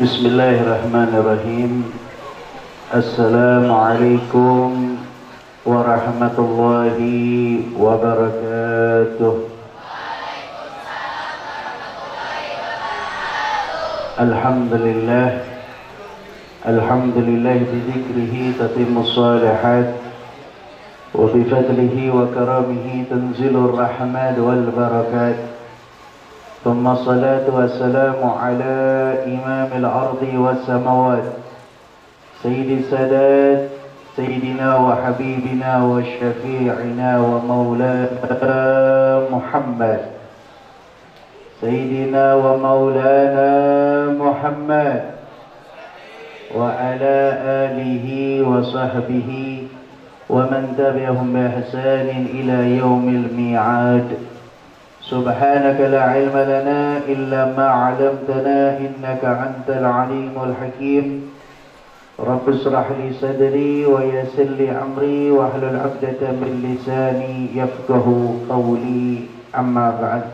Bismillahirrahmanirrahim. Assalamualaikum warahmatullahi wabarakatuh. Alhamdulillah. Alhamdulillah bidzikrihi tatimmus shalihat wa bifadlihi wa karamihi tanzilur rahmat wal barakat. ثم الصلاة والسلام على إمام الأرض والسماوات سيد السادات سيدنا وحبيبنا وشفيعنا ومولانا محمد سيدنا ومولانا محمد وعلى آله وصحبه ومن تبعهم بإحسان إلى يوم الميعاد. سبحانك لا علم لنا إلا ما علمتنا إنك أنت العليم الحكيم. رب اشرح لي صدري ويسر لي أمري واحلل عقدة من لساني يفقه قولي. أما بعد،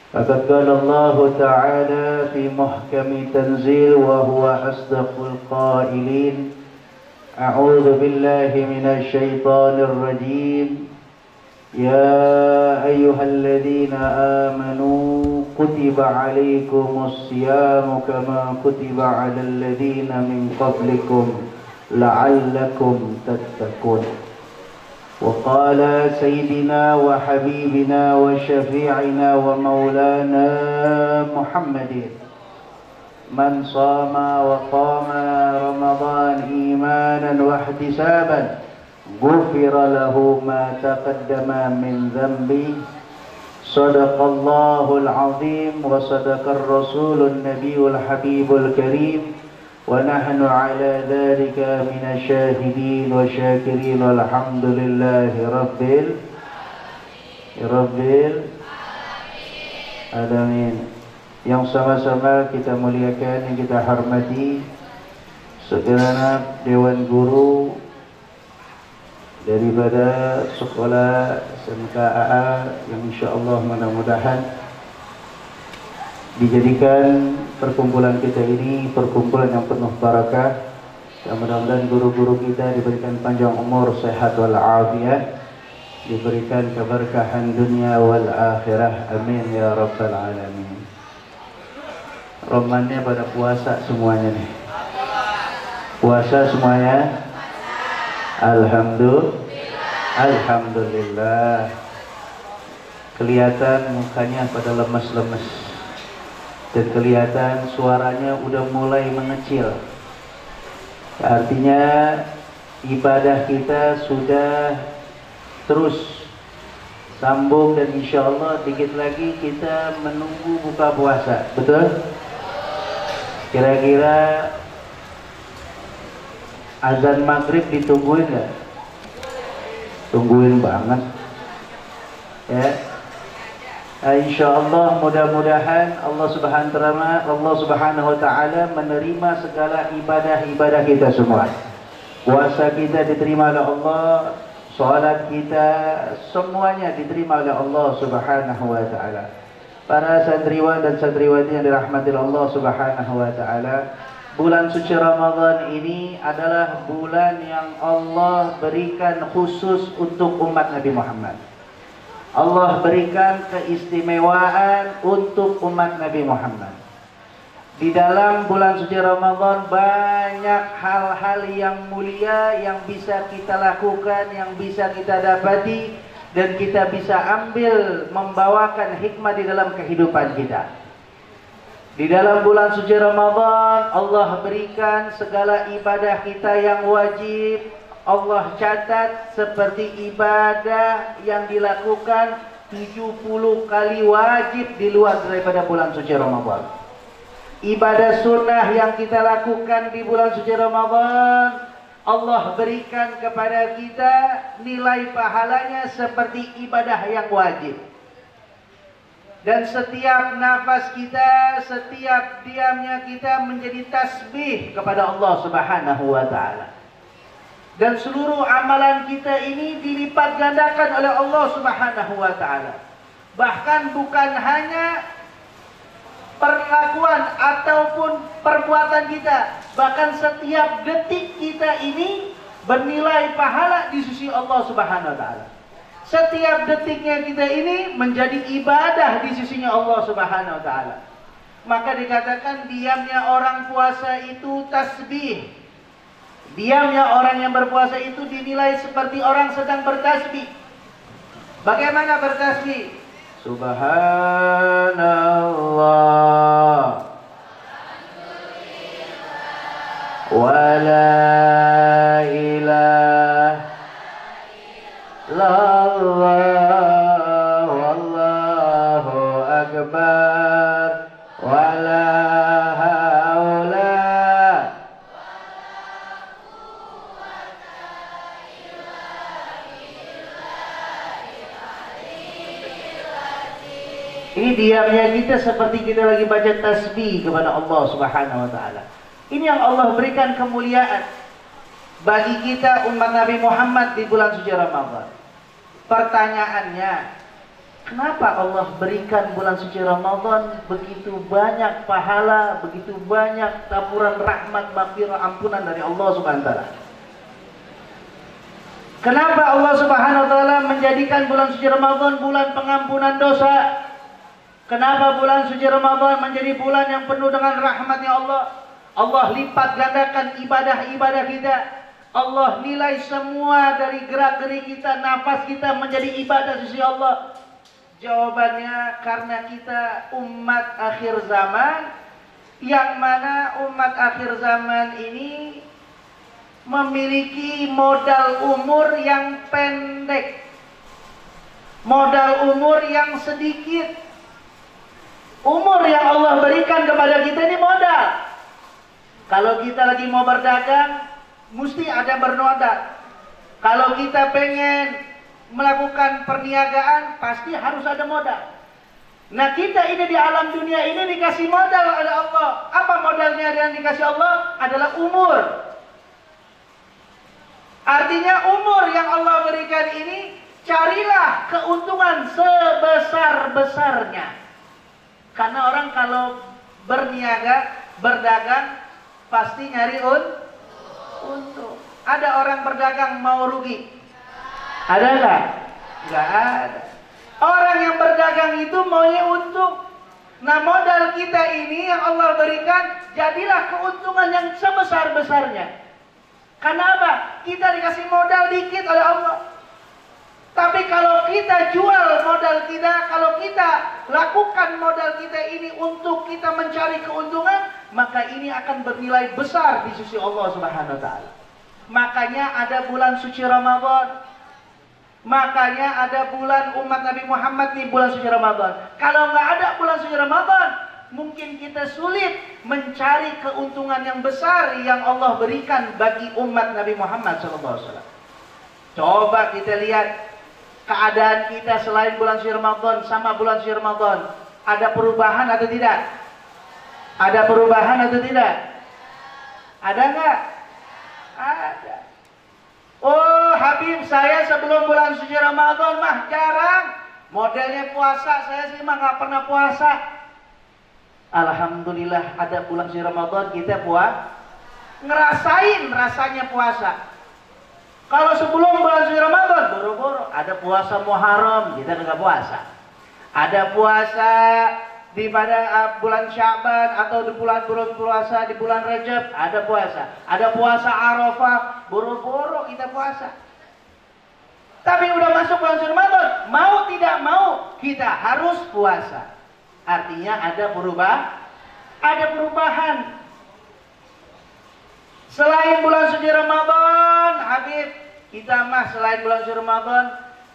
فقد قال الله تعالى في محكم تنزيل وهو أصدق القائلين: أعوذ بالله من الشيطان الرجيم. يا أيها الذين آمنوا كتب عليكم الصيام كما كتب على الذين من قبلكم لعلكم تتقون. وقال سيدنا وحبيبنا وشفيعنا ومولانا محمد: من صام وقام رمضان إيمانا واحتسابا غفر له ما تقدم من ذنبه. صدق الله العظيم وصدق الرسول النبي الحبيب الكريم ونحن على ذلك من الشاهدين والشاكرين والحمد لله رب العالمين. Yang sama-sama kita muliakan, yang kita hormati segenap Dewan Guru daripada sekolah SMK AA yang insyaAllah mudah-mudahan dijadikan perkumpulan kita ini perkumpulan yang penuh barakah, dan mudah-mudahan guru-guru kita diberikan panjang umur, sehat wal afiat, diberikan keberkahan dunia wal akhirah, amin ya rabbal alamin. Romannya pada puasa semuanya nih, puasa semuanya. Alhamdulillah. Kelihatan mukanya pada lemes-lemes, dan kelihatan suaranya udah mulai mengecil. Artinya ibadah kita sudah terus sambung, dan insya Allah dikit lagi kita menunggu buka puasa. Betul? Kira-kira azan maghrib ditungguin nggak? Tungguin banget ya. Insya Allah mudah-mudahan Allah Subhanahu Wa Taala menerima segala ibadah-ibadah kita semua. Puasa kita diterima oleh Allah, salat kita semuanya diterima oleh Allah Subhanahu Wa Taala. Para santriwan dan santriwati yang dirahmati Allah Subhanahu Wa Taala, bulan suci Ramadan ini adalah bulan yang Allah berikan khusus untuk umat Nabi Muhammad. Allah berikan keistimewaan untuk umat Nabi Muhammad. Di dalam bulan suci Ramadan banyak hal-hal yang mulia yang bisa kita lakukan, yang bisa kita dapati, dan kita bisa ambil membawakan hikmah di dalam kehidupan kita. Di dalam bulan suci Ramadan Allah berikan segala ibadah kita yang wajib, Allah catat seperti ibadah yang dilakukan 70 kali wajib di luar daripada bulan suci Ramadan. Ibadah sunnah yang kita lakukan di bulan suci Ramadan Allah berikan kepada kita nilai pahalanya seperti ibadah yang wajib. Dan setiap nafas kita, setiap diamnya kita menjadi tasbih kepada Allah Subhanahu Wa Taala. Dan seluruh amalan kita ini dilipat gandakan oleh Allah Subhanahu Wa Taala. Bahkan bukan hanya perlakuan ataupun perbuatan kita, bahkan setiap detik kita ini bernilai pahala di sisi Allah Subhanahu wa taala. Setiap detiknya kita ini menjadi ibadah di sisinya Allah Subhanahu wa taala. Maka dikatakan diamnya orang puasa itu tasbih. Diamnya orang yang berpuasa itu dinilai seperti orang sedang bertasbih. Bagaimana bertasbih? Subhanallah wa la ilaha illallah wallahu akbar wa la haula Ini diamnya kita seperti kita lagi baca tasbih kepada Allah Subhanahu wa taala. Ini yang Allah berikan kemuliaan bagi kita umat Nabi Muhammad di bulan suci Ramadan. Pertanyaannya, kenapa Allah berikan bulan suci Ramadan begitu banyak pahala, begitu banyak taburan rahmat, maghfirah, ampunan dari Allah Subhanahu wa taala? Kenapa Allah Subhanahu wa taala menjadikan bulan suci Ramadan bulan pengampunan dosa? Kenapa bulan suci Ramadan menjadi bulan yang penuh dengan rahmatnya Allah? Allah lipat gandakan ibadah-ibadah kita. Allah nilai semua dari gerak-gerik kita, nafas kita menjadi ibadah di sisi Allah. Jawabannya karena kita umat akhir zaman, yang mana umat akhir zaman ini memiliki modal umur yang pendek, modal umur yang sedikit. Umur yang Allah berikan kepada kita ini modal. Kalau kita lagi mau berdagang, mesti ada bermodal. Kalau kita pengen melakukan perniagaan, pasti harus ada modal. Nah, kita ini di alam dunia ini dikasih modal oleh Allah. Apa modalnya yang dikasih Allah? Adalah umur. Artinya umur yang Allah berikan ini, carilah keuntungan sebesar-besarnya. Karena orang kalau berniaga, berdagang, pasti nyari untung. Ada orang berdagang mau rugi? Ada nggak? Nggak ada. Orang yang berdagang itu maunya untung. Nah, modal kita ini yang Allah berikan, jadilah keuntungan yang sebesar-besarnya. Karena apa? Kita dikasih modal dikit oleh Allah. Tapi kalau kita jual modal kita, kalau kita lakukan modal kita ini untuk kita mencari keuntungan, maka ini akan bernilai besar di sisi Allah Subhanahu wa taala. Makanya ada bulan suci Ramadan. Makanya ada bulan umat Nabi Muhammad di bulan suci Ramadan. Kalau nggak ada bulan suci Ramadan, mungkin kita sulit mencari keuntungan yang besar yang Allah berikan bagi umat Nabi Muhammad SAW. Coba kita lihat keadaan kita selain bulan suci Ramadan sama bulan suci Ramadan. Ada perubahan atau tidak? Ada perubahan atau tidak? Ada nggak? Ada. Oh, Habib, saya sebelum bulan suci Ramadan mah jarang. Modelnya puasa, saya sih mah nggak pernah puasa. Alhamdulillah ada bulan suci Ramadan kita ngerasain rasanya puasa. Kalau sebelum bulan suci Ramadan, boro-boro ada puasa Muharram, kita nggak puasa. Ada puasa di pada bulan Sya'ban atau di bulan puasa di bulan Rajab, ada puasa. Ada puasa Arafah, boro-boro kita puasa. Tapi udah masuk bulan suci Ramadan, mau tidak mau kita harus puasa. Artinya ada perubahan. Selain bulan suci Ramadan, Habib, kita mah selain bulan suci Ramadan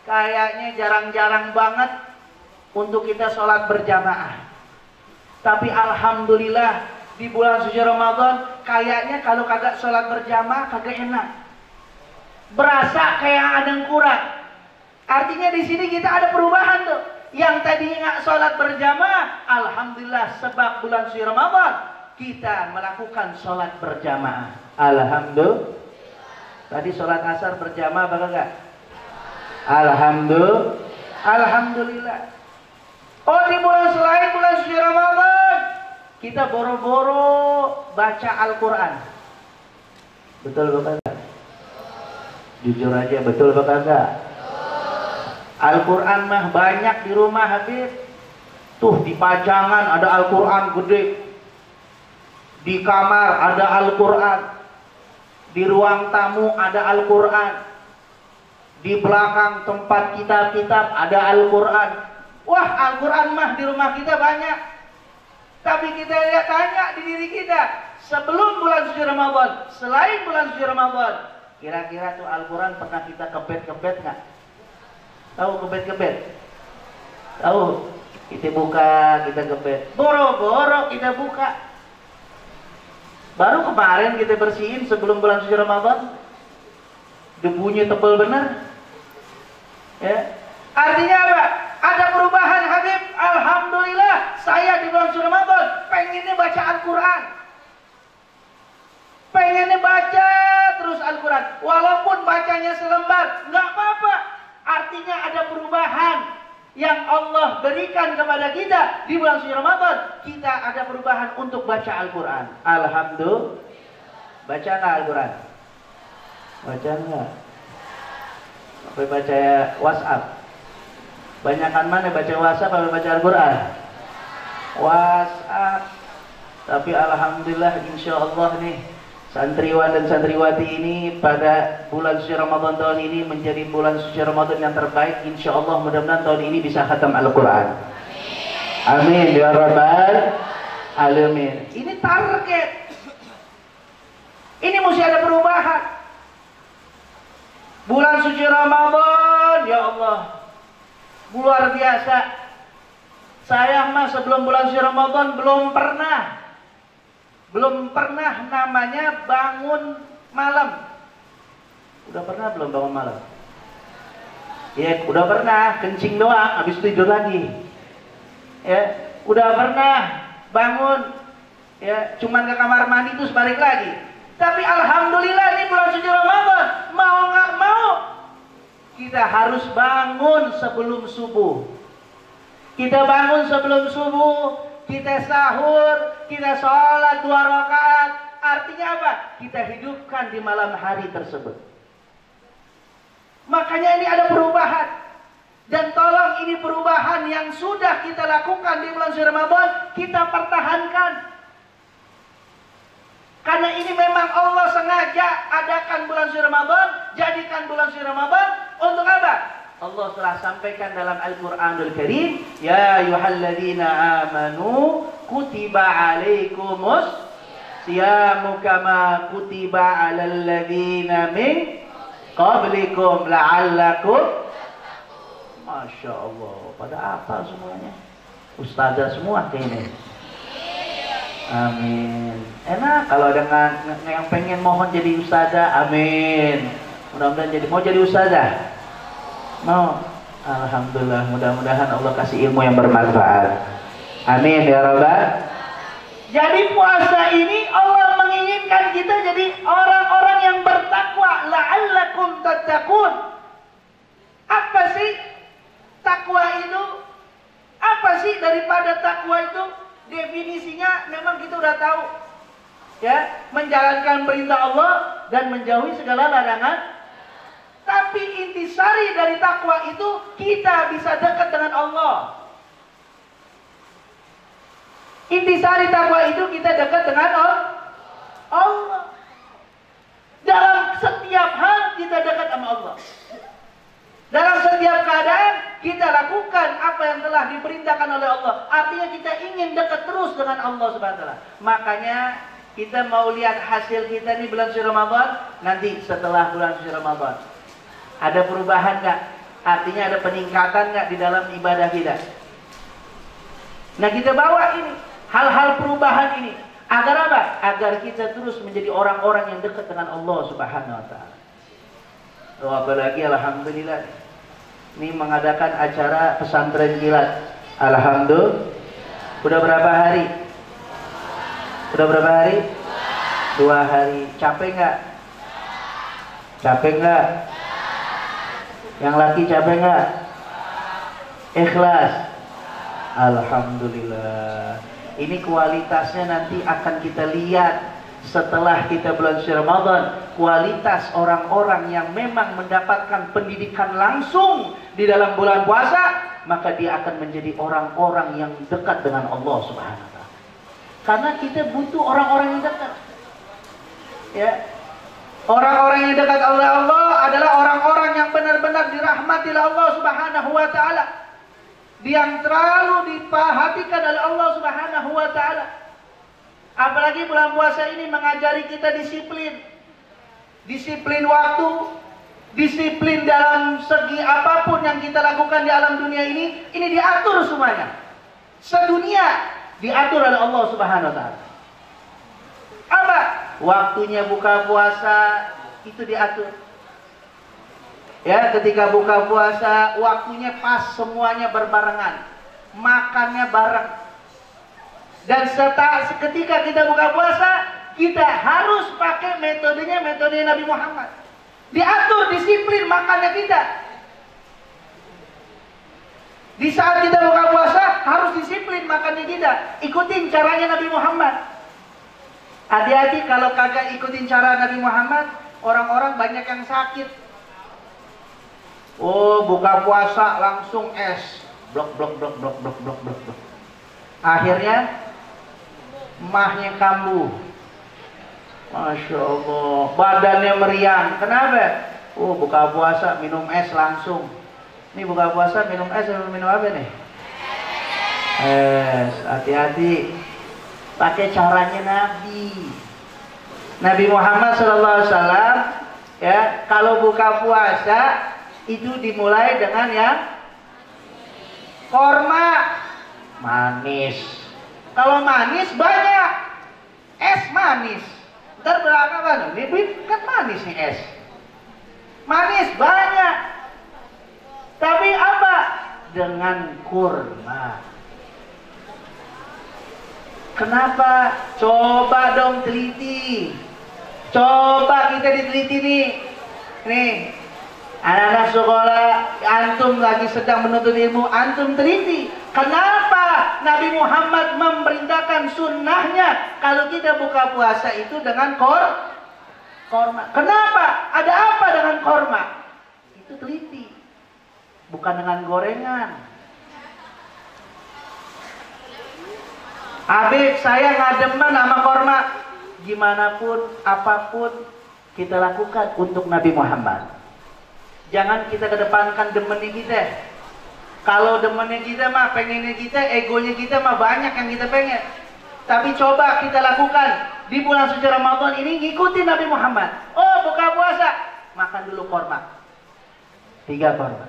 kayaknya jarang-jarang banget untuk kita sholat berjamaah. Tapi alhamdulillah di bulan suci Ramadan kayaknya kalau kagak sholat berjamaah kagak enak. Berasa kayak ada yang kurang. Artinya di sini kita ada perubahan tuh. Yang tadi nggak sholat berjamaah, alhamdulillah sebab bulan suci Ramadan kita melakukan sholat berjamaah. Alhamdulillah. Tadi sholat asar berjamaah apa enggak? Alhamdulillah. Oh, di bulan selain bulan suci Ramadan kita boro-boro baca Al-Quran. Betul apa kagak? Jujur aja, betul apa kagak? Al-Quran mah banyak di rumah Habib. Tuh di pajangan ada Al-Quran gede, di kamar ada Al-Quran, di ruang tamu ada Al-Quran, di belakang tempat kitab-kitab ada Al-Quran. Wah, Al-Quran mah di rumah kita banyak. Tapi kita lihat, tanya di diri kita, sebelum bulan suci Ramadan, selain bulan suci Ramadan, kira-kira tuh Al-Quran pernah kita kebet-kebet nggak? Tahu kebet-kebet? Tahu? Kita buka, kita kebet. Boro-boro kita buka. Baru kemarin kita bersihin sebelum bulan suci Ramadan. Debunya tebal benar. Ya. Artinya apa? Ada perubahan Habib. Alhamdulillah, saya di bulan suci Ramadan pengennya baca Al-Quran. Pengennya baca terus Al-Quran. Walaupun bacanya selembar, nggak apa-apa. Artinya ada perubahan yang Allah berikan kepada kita di bulan suci Ramadan. Kita ada perubahan untuk baca Al-Quran. Alhamdulillah. Baca nggak Al-Quran? Baca nggak? Sampai baca WhatsApp. Banyakan mana baca WhatsApp atau baca Al-Quran? WhatsApp. Tapi alhamdulillah, insya Allah nih, santriwan dan santriwati ini pada bulan suci Ramadan tahun ini menjadi bulan suci Ramadan yang terbaik. Insya Allah mudah-mudahan tahun ini bisa khatam Al-Quran. Amin ya Rabbal Alamin. Ini target. Ini mesti ada perubahan. Bulan suci Ramadan, ya Allah, luar biasa. Saya mah sebelum bulan suci Ramadan belum pernah namanya bangun malam. Udah pernah belum bangun malam? Ya, udah pernah, kencing doang, habis tidur lagi. Ya, udah pernah bangun, ya, cuman ke kamar mandi terus balik lagi. Tapi alhamdulillah ini bulan suci Ramadan, mau nggak mau kita harus bangun sebelum subuh. Kita bangun sebelum subuh, kita sahur, kita sholat 2 rakaat. Artinya apa? Kita hidupkan di malam hari tersebut. Makanya ini ada perubahan. Dan tolong ini perubahan yang sudah kita lakukan di bulan suci Ramadan, kita pertahankan. Karena ini memang Allah sengaja adakan bulan suci Ramadan, jadikan bulan suci Ramadan untuk apa? Allah telah sampaikan dalam Al-Quranul Karim, ya ayyuhalladzina amanu kutiba alaikumus siyamu kama kutiba alal ladzina min qablikum la'allakum. Masya Allah, pada apa semuanya? Ustazah semua kayaknya. Amin. Enak kalau ada yang pengen mohon jadi ustazah, amin. Mudah-mudahan mau jadi ustazah. Mau. Alhamdulillah, mudah-mudahan Allah kasih ilmu yang bermanfaat. Amin ya Rabbal. Jadi puasa ini Allah menginginkan kita jadi orang-orang yang bertakwa, la'allakum tattaqun. Apa sih takwa itu? Apa sih daripada takwa itu? Definisinya memang kita udah tahu, ya, menjalankan perintah Allah dan menjauhi segala larangan. Tapi intisari dari takwa itu kita bisa dekat dengan Allah. Intisari takwa itu kita dekat dengan Allah. Dalam setiap hal kita dekat sama Allah. Dalam setiap keadaan kita lakukan apa yang telah diperintahkan oleh Allah. Artinya kita ingin dekat terus dengan Allah Subhanahu wa taala. Makanya kita mau lihat hasil kita di bulan suci Ramadan nanti setelah bulan suci Ramadan. Ada perubahan nggak? Artinya ada peningkatan nggak di dalam ibadah kita? Nah, kita bawa ini hal-hal perubahan ini agar apa? Agar kita terus menjadi orang-orang yang dekat dengan Allah Subhanahu wa taala. Oh, apalagi alhamdulillah ini mengadakan acara pesantren kilat. Alhamdulillah. Udah berapa hari? Udah berapa hari? 2 hari. Capek nggak? Capek nggak? Yang laki capek nggak? Ikhlas. Alhamdulillah. Ini kualitasnya nanti akan kita lihat setelah kita bulan suci Ramadan. Kualitas orang-orang yang memang mendapatkan pendidikan langsung di dalam bulan puasa, maka dia akan menjadi orang-orang yang dekat dengan Allah Subhanahu wa Ta'ala. Karena kita butuh orang-orang yang dekat. Ya. Orang-orang yang dekat oleh Allah adalah orang-orang yang benar-benar dirahmati oleh Allah Subhanahu wa Ta'ala, yang terlalu diperhatikan oleh Allah Subhanahu wa Ta'ala. Apalagi bulan puasa ini mengajari kita disiplin. Disiplin waktu, disiplin dalam segi apapun yang kita lakukan di alam dunia ini diatur semuanya. Sedunia diatur oleh Allah Subhanahu wa Ta'ala. Apa? Waktunya buka puasa itu diatur. Ya, ketika buka puasa waktunya pas, semuanya berbarengan, makannya bareng. Dan ketika kita buka puasa, kita harus pakai metodenya metode Nabi Muhammad. Diatur disiplin makannya kita. Di saat kita buka puasa harus disiplin makannya kita. Ikutin caranya Nabi Muhammad. Hati-hati kalau kagak ikutin cara Nabi Muhammad, orang-orang banyak yang sakit. Oh, buka puasa langsung es, blok. Akhirnya mahnya kambuh. Masya Allah, badannya meriang. Kenapa? Oh, buka puasa minum es langsung. Ini buka puasa minum es atau minum apa nih? Es. Hati-hati. Pakai caranya Nabi Muhammad SAW. Ya, kalau buka puasa itu dimulai dengan yang korma manis. Kalau manis banyak, es manis. Ntar belakangan ini kan manis nih es. Manis banyak. Tapi apa? Dengan kurma. Kenapa? Coba dong teliti. Coba kita diteliti nih. Nih, anak-anak sekolah, antum lagi sedang menuntut ilmu, antum teliti. Kenapa Nabi Muhammad memerintahkan sunnahnya kalau kita buka puasa itu dengan korma? Kenapa? Ada apa dengan korma? Itu teliti. Bukan dengan gorengan. Habib, saya nggak demen sama korma. Gimana pun, apapun kita lakukan untuk Nabi Muhammad. Jangan kita kedepankan demennya kita. Kalau demennya kita mah, pengennya kita, egonya kita mah banyak yang kita pengen. Tapi coba kita lakukan di bulan suci Ramadan ini, ngikutin Nabi Muhammad. Oh, buka puasa, makan dulu korma. 3 korma.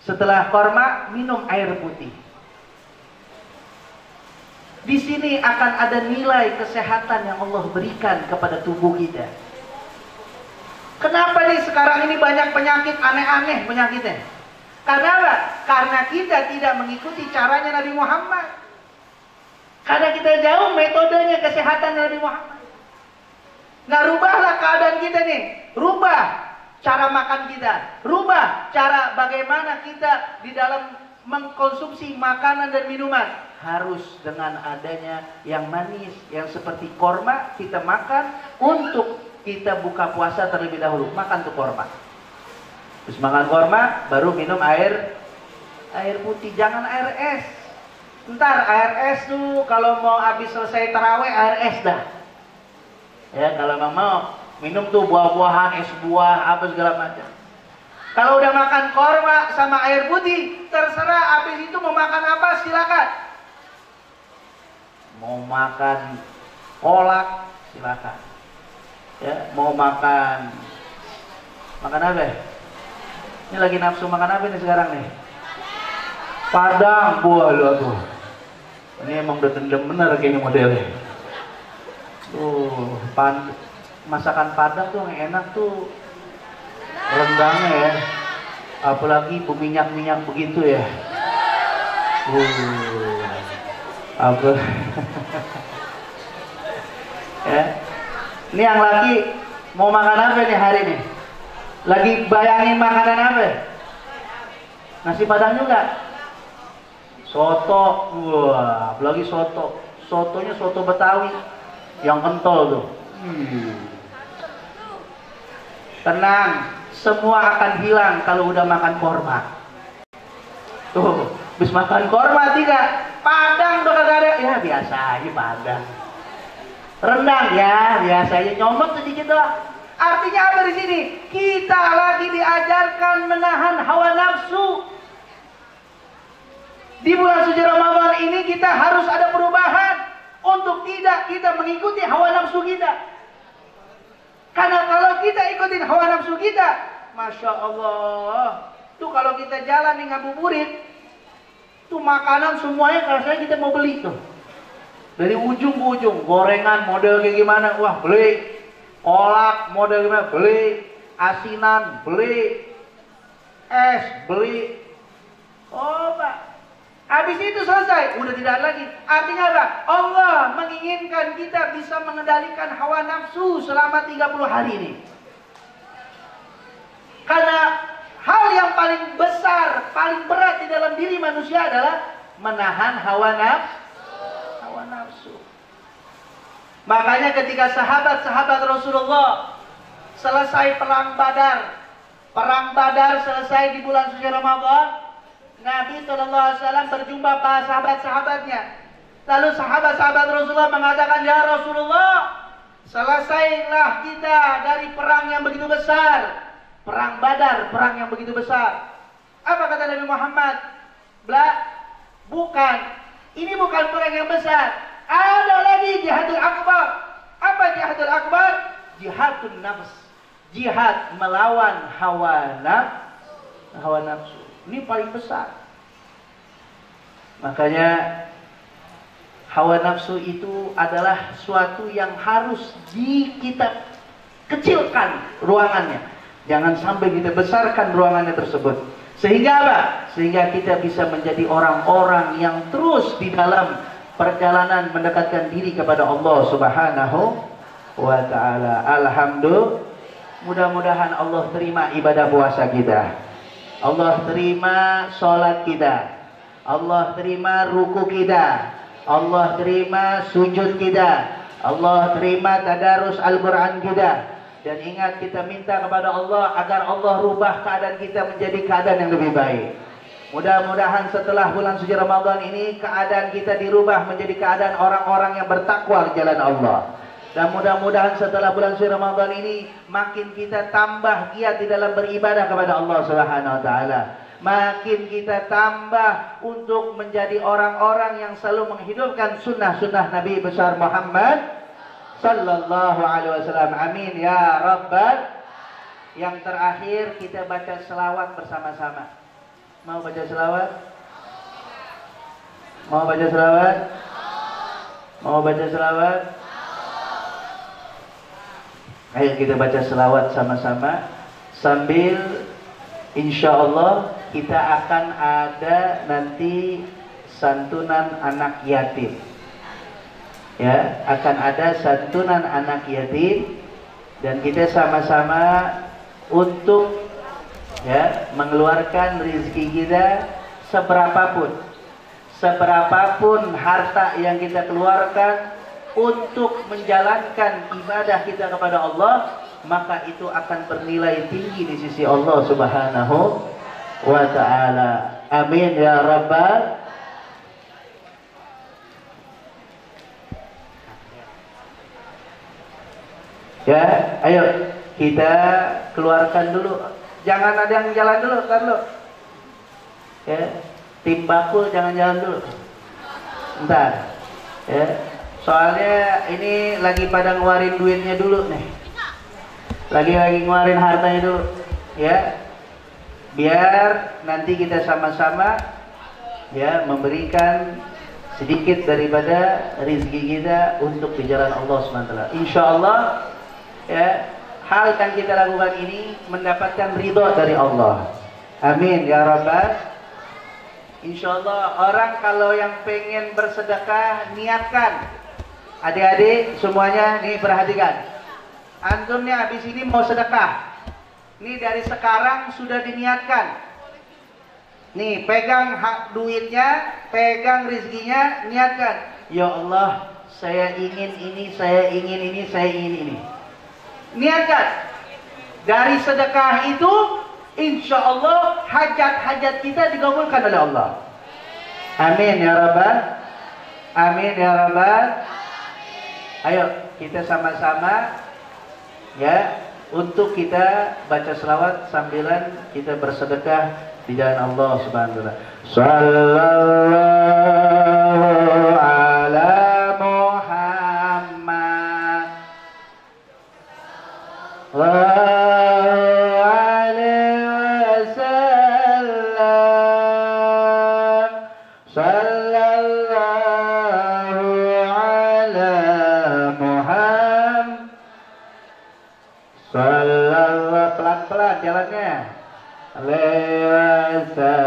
Setelah korma, minum air putih. Di sini akan ada nilai kesehatan yang Allah berikan kepada tubuh kita. Kenapa nih sekarang ini banyak penyakit aneh-aneh penyakitnya? Karena apa? Karena kita tidak mengikuti caranya Nabi Muhammad. Karena kita jauh metodenya kesehatan Nabi Muhammad. Nah, rubahlah keadaan kita nih. Rubah cara makan kita. Rubah cara bagaimana kita di dalam mengkonsumsi makanan dan minuman. Harus dengan adanya yang manis, yang seperti korma kita makan untuk kita buka puasa terlebih dahulu. Makan tuh korma. Terus makan korma, baru minum air putih. Jangan air es. Ntar air es tuh kalau mau habis selesai taraweh air es dah. Ya, kalau mau minum tuh buah-buahan, es buah, apa segala macam. Kalau udah makan korma sama air putih, terserah habis itu mau makan apa silakan. Mau makan kolak silakan. Ya, mau makan apa? Ini lagi nafsu makan apa nih sekarang nih? Padang, buah lu tuh. Ini emang udah dendam bener kayaknya modelnya. Tuh, masakan Padang tuh yang enak tuh rendangnya ya. Apalagi berminyak-minyak begitu ya. Apa? Ya. Ini yang lagi mau makan apa nih hari ini? Lagi bayangin makanan apa? Nasi Padang juga. Soto, wah, apalagi soto. Sotonya soto Betawi yang kental tuh. Tenang, semua akan hilang kalau udah makan korma. Tuh, habis makan korma tidak, Padang udah kagak ada. Ya biasa aja Padang. Rendang ya biasa aja, nyomot sedikit doang. Artinya apa di sini? Kita lagi diajarkan menahan hawa nafsu. Di bulan suci Ramadan ini kita harus ada perubahan untuk tidak kita mengikuti hawa nafsu kita. Karena kalau kita ikutin hawa nafsu kita, Masya Allah, tuh kalau kita jalan di ngabuburit, tuh makanan semuanya rasanya kita mau beli tuh. Dari ujung ke ujung, gorengan model kayak gimana, wah beli. Kolak model gimana, beli. Asinan, beli. Es, beli. Oh Pak, habis itu selesai, udah tidak ada lagi. Artinya apa? Allah menginginkan kita bisa mengendalikan hawa nafsu selama 30 hari ini. Karena hal yang paling besar, paling berat di dalam diri manusia adalah menahan hawa nafsu. Makanya ketika sahabat-sahabat Rasulullah selesai perang Badar selesai di bulan suci Ramadan, Nabi SAW berjumpa para sahabat-sahabatnya. Lalu sahabat-sahabat Rasulullah mengatakan, ya Rasulullah, selesailah kita dari perang yang begitu besar. Perang Badar, perang yang begitu besar. Apa kata Nabi Muhammad? Bukan. Ini bukan perang yang besar. Ada lagi jihadul akbar. Apa jihadul akbar? Jihadun nafs. Jihad melawan hawa nafsu. Ini paling besar. Makanya hawa nafsu itu adalah suatu yang harus kita kecilkan ruangannya. Jangan sampai kita besarkan ruangannya tersebut. Sehingga apa? Sehingga kita bisa menjadi orang-orang yang terus di dalam perjalanan mendekatkan diri kepada Allah Subhanahu wa ta'ala. Alhamdulillah. Mudah-mudahan Allah terima ibadah puasa kita. Allah terima sholat kita. Allah terima ruku kita. Allah terima sujud kita. Allah terima tadarus Al-Quran kita. Dan ingat, kita minta kepada Allah agar Allah rubah keadaan kita menjadi keadaan yang lebih baik. Mudah-mudahan setelah bulan suci Ramadan ini keadaan kita dirubah menjadi keadaan orang-orang yang bertakwa di jalan Allah. Dan mudah-mudahan setelah bulan suci Ramadan ini makin kita tambah giat di dalam beribadah kepada Allah Subhanahu wa taala. Makin kita tambah untuk menjadi orang-orang yang selalu menghidupkan sunnah-sunnah Nabi besar Muhammad sallallahu alaihi wasallam. Amin ya rabbal. Yang terakhir kita baca selawat bersama-sama. Mau baca selawat? Mau baca selawat? Mau baca selawat? Ayo kita baca selawat sama-sama. Sambil insya Allah kita akan ada nanti santunan anak yatim. Ya, akan ada santunan anak yatim. Dan kita sama-sama untuk mengeluarkan rezeki kita seberapapun harta yang kita keluarkan untuk menjalankan ibadah kita kepada Allah, maka itu akan bernilai tinggi di sisi Allah Subhanahu wa ta'ala. Amin ya rabbal. Ya, ayo kita keluarkan dulu. Jangan ada yang jalan dulu, kan lo. Ya, tim bakul jangan jalan dulu. Bentar. Ya, soalnya ini lagi pada ngeluarin duitnya dulu nih. Lagi ngeluarin hartanya dulu. Ya. Biar nanti kita sama-sama ya memberikan sedikit daripada rezeki kita untuk di jalan Allah SWT. Insyaallah ya. Hal yang kita lakukan ini mendapatkan ridho dari Allah. Amin ya rabbal. Insyaallah orang kalau yang pengen bersedekah niatkan. Adik-adik semuanya nih perhatikan. Antumnya habis ini mau sedekah. Ini dari sekarang sudah diniatkan. Nih, pegang hak duitnya, pegang rezekinya, niatkan. Ya Allah, saya ingin ini, saya ingin ini, saya ingin ini. Niatkan. Dari sedekah itu, insya Allah hajat-hajat kita dikabulkan oleh Allah. Amin ya Rabbal. Amin ya Rabbal. Ayo kita sama-sama ya, untuk kita baca selawat sambilan kita bersedekah di jalan Allah Subhanahu wa taala. Sallallahu ala Muhammad. Sallallahu alaihi wasallam. Sallallahu ala Muhammad. Sallallahu, pelan-pelan jalannya. Alaihi wasallam.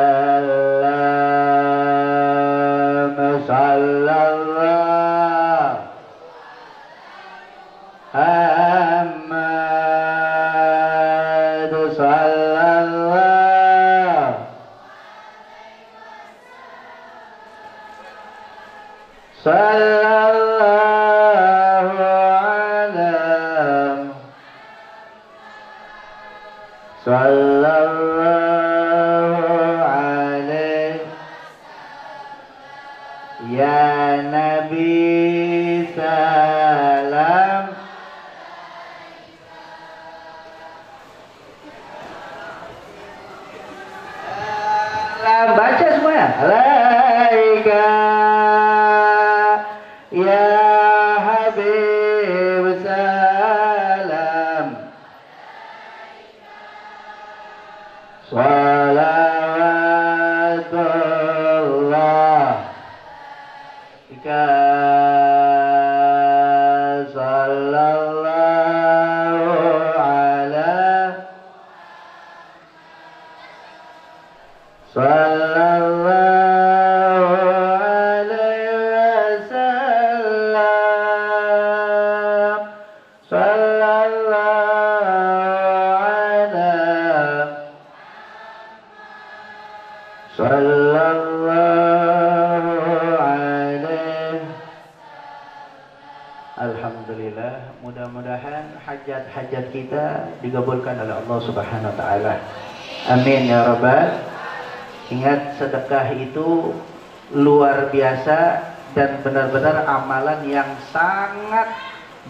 Sallallahu Muhammad. Sallallahu Sallallahu alaihi Sallallahu alaihi ya Nabi salam. Salam, baca semuanya. Alaika ya Habib salam. Salawatullah ika sallallahu ala sallallahu alaihi wasallam. Sallallahu ala Sallallahu alaihi. Alhamdulillah, mudah-mudahan hajat-hajat kita dikabulkan oleh Allah Subhanahu wa taala. Amin ya rabbal. Ingat, sedekah itu luar biasa dan benar-benar amalan yang sangat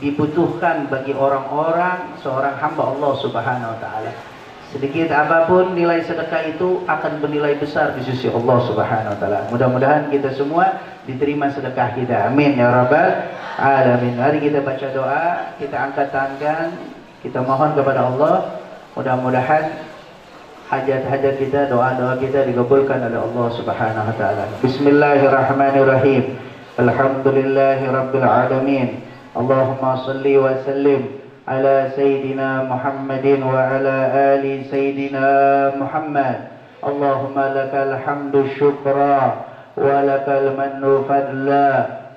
dibutuhkan bagi orang-orang seorang hamba Allah Subhanahu wa taala. Sedikit apapun nilai sedekah itu akan bernilai besar di sisi Allah Subhanahu wa taala. Mudah-mudahan kita semua diterima sedekah kita. Amin ya rabbal alamin. Mari kita baca doa, kita angkat tangan, kita mohon kepada Allah, mudah-mudahan hajat-hajat kita, doa-doa kita dikabulkan oleh Allah Subhanahu wa taala. Bismillahirrahmanirrahim. Alhamdulillahirabbil alamin. Allahumma shalli wa sallim على سيدنا محمد وعلى آل سيدنا محمد. اللهم لك الحمد شكرا ولك المن فضلا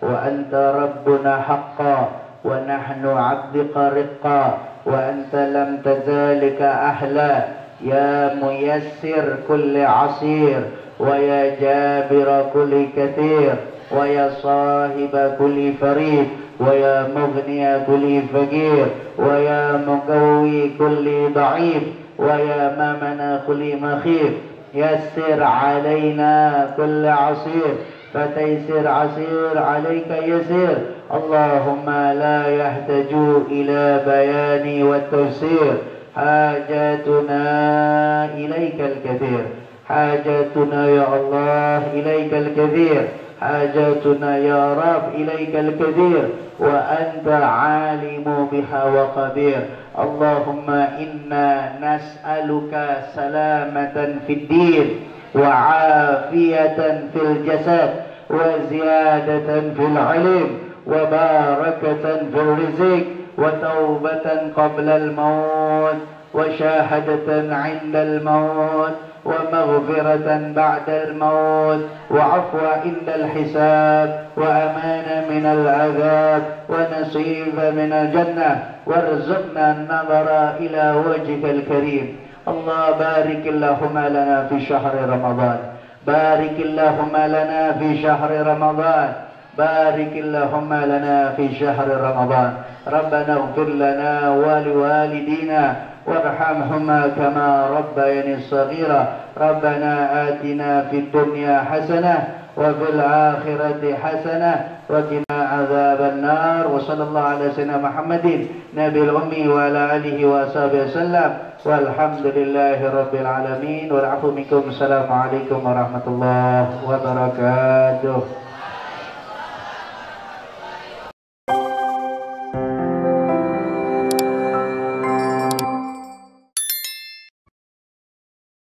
وأنت ربنا حقا ونحن عبدك رقا وأنت لم تزالك أهلا يا ميسر كل عسير ويا جابر كل كثير ويا صاحب كل فريد ويا مغني كل فقير ويا مقوي كل ضعيف ويا ممن كل مخيف. يسر علينا كل عسير فتيسر عسير عليك يسير. اللهم لا يحتاج إلى بيان والتفسير. حاجاتنا إليك الكثير. حاجاتنا يا الله إليك الكثير. حاجاتنا يا رب إليك الكثير وأنت عالم بها وخبير. اللهم إنا نسألك سلامة في الدين وعافية في الجسد وزيادة في العلم وبركة في الرزق وتوبة قبل الموت وشاهدة عند الموت ومغفرة بعد الموت وعفو عند الحساب وأمان من العذاب ونصيب من الجنة. وارزقنا النظر إلى وجهك الكريم Allah barik Allahumma lana fi syahri Ramadan. Barik Allahumma lana fi syahri Ramadan. بارك اللهم لنا في شهر رمضان ربنا اغفر لنا ولوالدينا وارحمهما كما ربياني صغيرا ربنا آتنا في الدنيا حسنة وفي الآخرة حسنة وقنا عذاب النار وصلى الله على سيدنا محمد نبي الأمي وعلى آله وصحبه وسلم والحمد لله رب العالمين والعفو منكم السلام عليكم ورحمة الله وبركاته.